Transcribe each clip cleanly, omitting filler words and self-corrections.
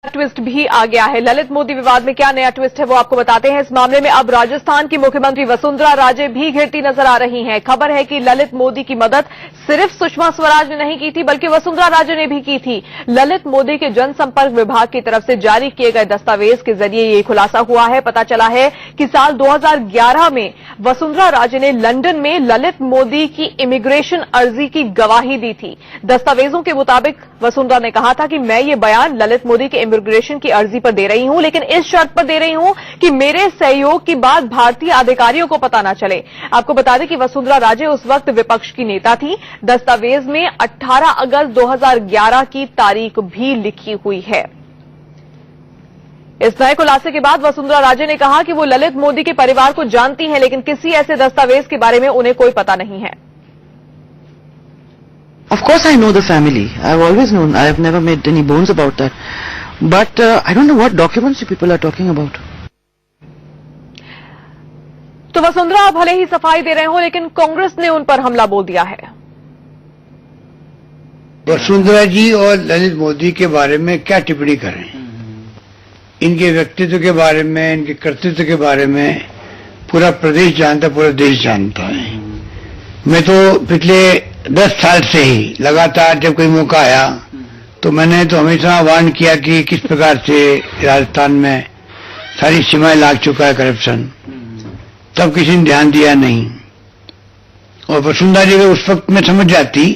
Twist भी आ गया है। ललित मोदी विवाद में क्या नया ट्विस्ट है वो आपको बताते हैं। इस मामले में अब राजस्थान की मुख्यमंत्री वसुंधरा राजे भी घिरती नजर आ रही हैं। खबर है कि ललित मोदी की मदद सिर्फ सुषमा स्वराज ने नहीं की थी बल्कि वसुंधरा राजे ने भी की थी। ललित मोदी के जनसंपर्क विभाग की तरफ से जारी किए गए दस्तावेज के जरिए ये खुलासा हुआ है। पता चला है कि साल 2011 में वसुंधरा राजे ने लंदन में ललित मोदी की इमिग्रेशन अर्जी की गवाही दी थी। दस्तावेजों के मुताबिक वसुंधरा ने कहा था कि मैं ये बयान ललित मोदी के इमिग्रेशन की अर्जी पर दे रही हूं, लेकिन इस शर्त पर दे रही हूं कि मेरे सहयोग की बात भारतीय अधिकारियों को पता न चले। आपको बता दें कि वसुंधरा राजे उस वक्त विपक्ष की नेता थी। दस्तावेज में 18 अगस्त 2011 की तारीख भी लिखी हुई है। इस नए खुलासे के बाद वसुंधरा राजे ने कहा कि वो ललित मोदी के परिवार को जानती हैं, लेकिन किसी ऐसे दस्तावेज के बारे में उन्हें कोई पता नहीं है। Of course I know the family. I've always known. I have never made any bones about that. But I don't know what documents you people are talking about. तो वसुंधरा भले ही सफाई दे रहे हो, लेकिन कांग्रेस ने उन पर हमला बोल दिया है। वसुंधरा जी और ललित मोदी के बारे में क्या टिप्पणी करें? इनके व्यक्तित्व के बारे में, इनके कर्तृत्व के बारे में पूरा प्रदेश जानता, पूरा देश जानता है। मैं तो पिछले 10 साल से ही लगातार जब कोई मौका आया तो मैंने तो हमेशा वार्न किया कि किस प्रकार से राजस्थान में सारी सीमाएं लाग चुका है करप्शन। तब किसी ने ध्यान दिया नहीं, और वसुंधरा जी अगर उस वक्त में समझ जाती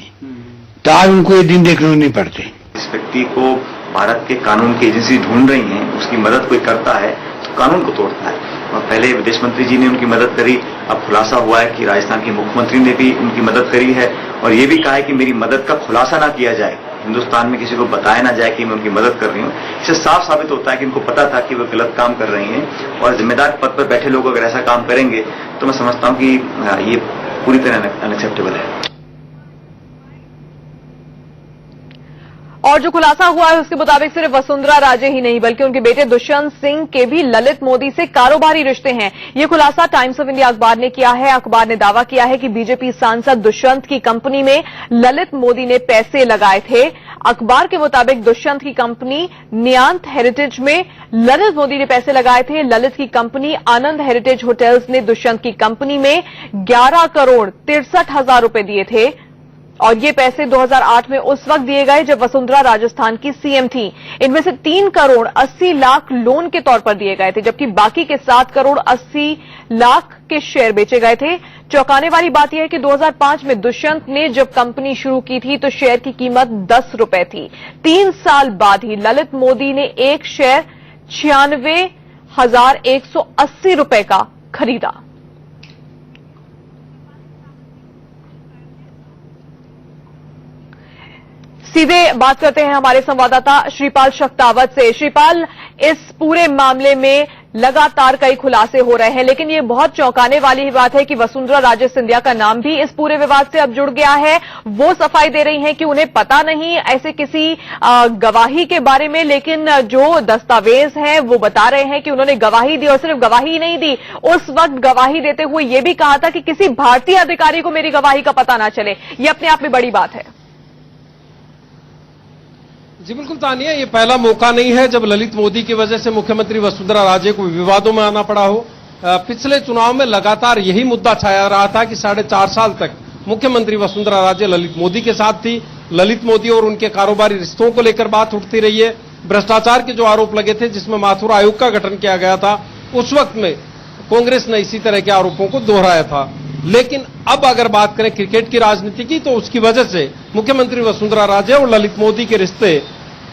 तो आज उनको ये दिन देखने नहीं पड़ते। इस व्यक्ति को भारत के कानून की एजेंसी ढूंढ रही है, उसकी मदद कोई करता है तो कानून को तोड़ता है। और पहले विदेश मंत्री जी ने उनकी मदद करी, अब खुलासा हुआ है कि राजस्थान के मुख्यमंत्री ने भी उनकी मदद करी है, और ये भी कहा है कि मेरी मदद का खुलासा ना किया जाए, हिंदुस्तान में किसी को बताया ना जाए कि मैं उनकी मदद कर रही हूँ। इससे साफ साबित होता है कि उनको पता था कि वो गलत काम कर रही हैं, और जिम्मेदार पद पर बैठे लोग अगर ऐसा काम करेंगे तो मैं समझता हूँ कि ये पूरी तरह अनएक्सेप्टेबल है। और जो खुलासा हुआ है उसके मुताबिक सिर्फ वसुंधरा राजे ही नहीं बल्कि उनके बेटे दुष्यंत सिंह के भी ललित मोदी से कारोबारी रिश्ते हैं। ये खुलासा टाइम्स ऑफ इंडिया अखबार ने किया है। अखबार ने दावा किया है कि बीजेपी सांसद दुष्यंत की कंपनी में ललित मोदी ने पैसे लगाए थे। अखबार के मुताबिक दुष्यंत की कंपनी नियांत हेरिटेज में ललित मोदी ने पैसे लगाए थे। ललित की कंपनी आनंद हेरिटेज होटल्स ने दुष्यंत की कंपनी में 11 करोड़ 63,000 रुपए दिए थे, और ये पैसे 2008 में उस वक्त दिए गए जब वसुंधरा राजस्थान की सीएम थी। इनमें से 3 करोड़ 80 लाख लोन के तौर पर दिए गए थे, जबकि बाकी के 7 करोड़ 80 लाख के शेयर बेचे गए थे। चौंकाने वाली बात यह है कि 2005 में दुष्यंत ने जब कंपनी शुरू की थी तो शेयर की कीमत 10 रुपए थी। 3 साल बाद ही ललित मोदी ने एक शेयर 96,180 रुपए का खरीदा। सीधे बात करते हैं हमारे संवाददाता श्रीपाल शक्तावत से। श्रीपाल, इस पूरे मामले में लगातार कई खुलासे हो रहे हैं, लेकिन ये बहुत चौंकाने वाली बात है कि वसुंधरा राजे सिंधिया का नाम भी इस पूरे विवाद से अब जुड़ गया है। वो सफाई दे रही हैं कि उन्हें पता नहीं ऐसे किसी गवाही के बारे में, लेकिन जो दस्तावेज हैं वो बता रहे हैं कि उन्होंने गवाही दी, और सिर्फ गवाही नहीं दी, उस वक्त गवाही देते हुए ये भी कहा था कि किसी भारतीय अधिकारी को मेरी गवाही का पता ना चले। ये अपने आप में बड़ी बात है। जी बिल्कुल तानिया, ये पहला मौका नहीं है जब ललित मोदी की वजह से मुख्यमंत्री वसुंधरा राजे को विवादों में आना पड़ा हो। पिछले चुनाव में लगातार यही मुद्दा छाया रहा था कि 4.5 साल तक मुख्यमंत्री वसुंधरा राजे ललित मोदी के साथ थी। ललित मोदी और उनके कारोबारी रिश्तों को लेकर बात उठती रही है। भ्रष्टाचार के जो आरोप लगे थे, जिसमें माथुर आयोग का गठन किया गया था, उस वक्त में कांग्रेस ने इसी तरह के आरोपों को दोहराया था। लेकिन अब अगर बात करें क्रिकेट की राजनीति की, तो उसकी वजह से मुख्यमंत्री वसुंधरा राजे और ललित मोदी के रिश्ते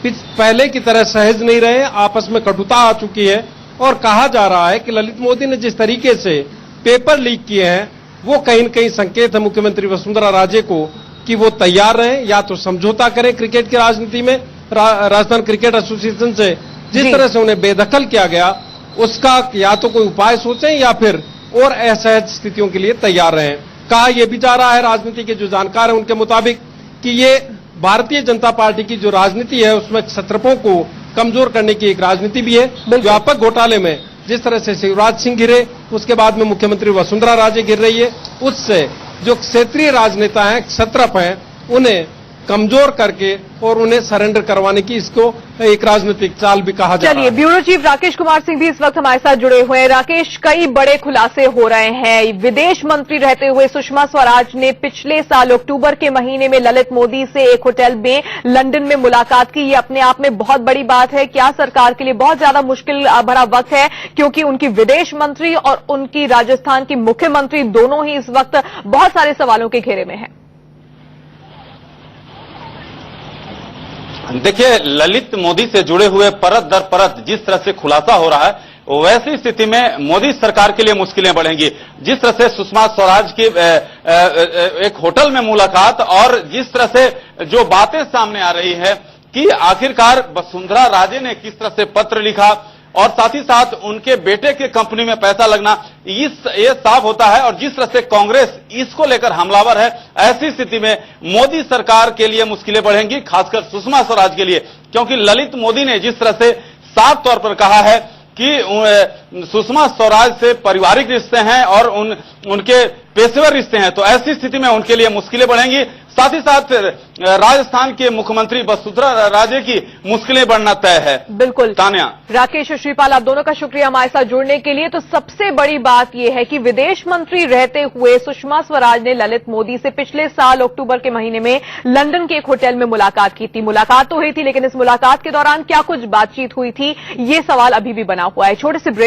पहले की तरह सहज नहीं रहे, आपस में कटुता आ चुकी है। और कहा जा रहा है कि ललित मोदी ने जिस तरीके से पेपर लीक किए हैं, वो कहीं न कहीं संकेत है मुख्यमंत्री वसुंधरा राजे को कि वो तैयार रहें, या तो समझौता करें क्रिकेट की राजनीति में राजस्थान क्रिकेट एसोसिएशन से। जिस तरह से उन्हें बेदखल किया गया, उसका या तो कोई उपाय सोचें या फिर और असहज स्थितियों के लिए तैयार रहें। कहा यह भी जा रहा है, राजनीति के जो जानकार हैं उनके मुताबिक, कि ये भारतीय जनता पार्टी की जो राजनीति है उसमें क्षत्रपों को कमजोर करने की एक राजनीति भी है। व्यापक घोटाले में जिस तरह से शिवराज सिंह गिरे, उसके बाद में मुख्यमंत्री वसुंधरा राजे गिर रही है, उससे जो क्षेत्रीय राजनेता हैं, क्षत्रप हैं, उन्हें कमजोर करके और उन्हें सरेंडर करवाने की इसको एक राजनीतिक चाल भी कहा जा रहा चलिए, है। ब्यूरो चीफ राकेश कुमार सिंह भी इस वक्त हमारे साथ जुड़े हुए हैं। राकेश, कई बड़े खुलासे हो रहे हैं। विदेश मंत्री रहते हुए सुषमा स्वराज ने पिछले साल अक्टूबर के महीने में ललित मोदी से एक होटल में लंदन में मुलाकात की। ये अपने आप में बहुत बड़ी बात है। क्या सरकार के लिए बहुत ज्यादा मुश्किल भरा वक्त है, क्योंकि उनकी विदेश मंत्री और उनकी राजस्थान की मुख्यमंत्री दोनों ही इस वक्त बहुत सारे सवालों के घेरे में हैं। देखिए, ललित मोदी से जुड़े हुए परत दर परत जिस तरह से खुलासा हो रहा है, वैसी स्थिति में मोदी सरकार के लिए मुश्किलें बढ़ेंगी। जिस तरह से सुषमा स्वराज की एक होटल में मुलाकात और जिस तरह से जो बातें सामने आ रही है कि आखिरकार वसुंधरा राजे ने किस तरह से पत्र लिखा और साथ ही साथ उनके बेटे के कंपनी में पैसा लगना, ये साफ होता है। और जिस तरह से कांग्रेस इसको लेकर हमलावर है, ऐसी स्थिति में मोदी सरकार के लिए मुश्किलें बढ़ेंगी, खासकर सुषमा स्वराज के लिए, क्योंकि ललित मोदी ने जिस तरह से साफ तौर पर कहा है कि सुषमा स्वराज से पारिवारिक रिश्ते हैं और उनके पेशेवर रिश्ते हैं, तो ऐसी स्थिति में उनके लिए मुश्किलें बढ़ेंगी। साथ ही साथ राजस्थान के मुख्यमंत्री वसुंधरा राजे की मुश्किलें बढ़ना तय है। बिल्कुल तान्या, राकेश और श्रीपाल, आप दोनों का शुक्रिया हमारे साथ जुड़ने के लिए। तो सबसे बड़ी बात यह है कि विदेश मंत्री रहते हुए सुषमा स्वराज ने ललित मोदी से पिछले साल अक्टूबर के महीने में लंदन के एक होटल में मुलाकात की थी। मुलाकात तो हुई थी, लेकिन इस मुलाकात के दौरान क्या कुछ बातचीत हुई थी, ये सवाल अभी भी बना हुआ है। छोटे से ब्रेक